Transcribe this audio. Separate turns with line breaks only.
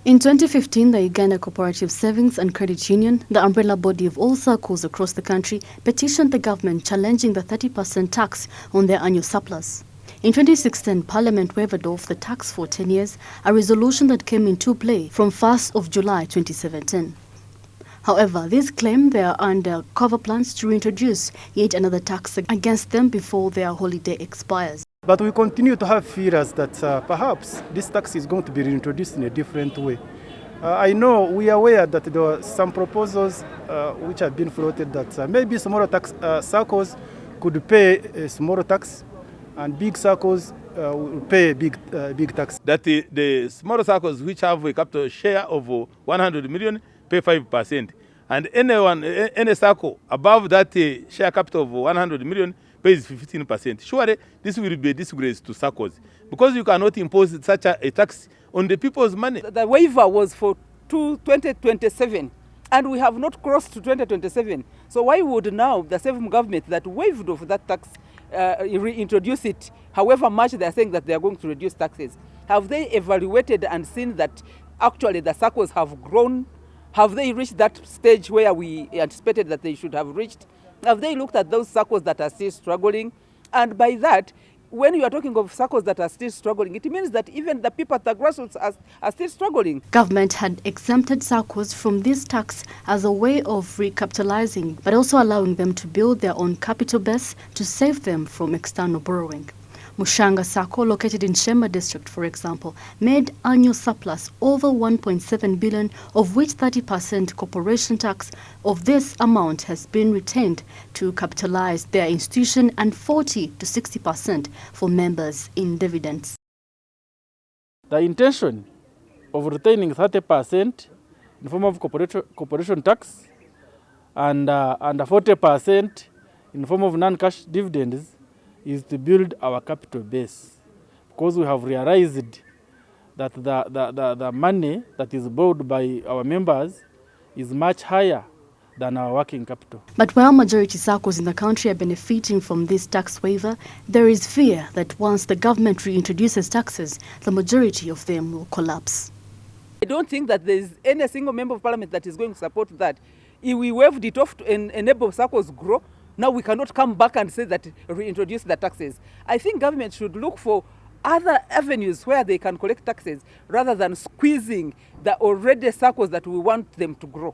In 2015, the Uganda Cooperative Savings and Credit Union, the umbrella body of all SACCOs across the country, petitioned the government challenging the 30% tax on their annual surplus. In 2016, Parliament waived off the tax for 10 years, a resolution that came into play from 1st of July 2017. However, these claim they are under cover plans to reintroduce yet another tax against them before their holiday expires.
But we continue to have fears that perhaps this tax is going to be reintroduced in a different way. I know we are aware that there are some proposals which have been floated that maybe smaller tax SACCOs could pay a smaller tax and big SACCOs will pay big tax.
That the smaller SACCOs which have a capital share of 100 million pay 5%. And any SACCO above that share capital of 100 million pays 15%. Surely this will be a disgrace to SACCOs because you cannot impose such a tax on the people's money.
The waiver was for 2027 and we have not crossed to 2027. So why would now the same government that waived off that tax reintroduce it, however much they are saying that they are going to reduce taxes? Have they evaluated and seen that actually the SACCOs have grown? Have they reached that stage where we anticipated that they should have reached? Have they looked at those SACCOs that are still struggling? And by that, when you are talking of SACCOs that are still struggling, it means that even the people at the grassroots are still struggling.
Government had exempted SACCOs from this tax as a way of recapitalizing, but also allowing them to build their own capital base to save them from external borrowing. Mushanga SACCO, located in Shemba district, for example, made annual surplus over 1.7 billion, of which 30% corporation tax of this amount has been retained to capitalize their institution and 40 to 60% for members in dividends.
The intention of retaining 30% in the form of corporation tax and 40% in the form of non-cash dividends is to build our capital base, because we have realized that the money that is borrowed by our members is much higher than our working capital.
But while majority SACCOs in the country are benefiting from this tax waiver, there is fear that once the government reintroduces taxes, the majority of them will collapse.
I don't think that there is any single member of parliament that is going to support that. If we waived it off to enable SACCOs grow, now we cannot come back and say that reintroduce the taxes. I think government should look for other avenues where they can collect taxes rather than squeezing the already SACCOs that we want them to grow.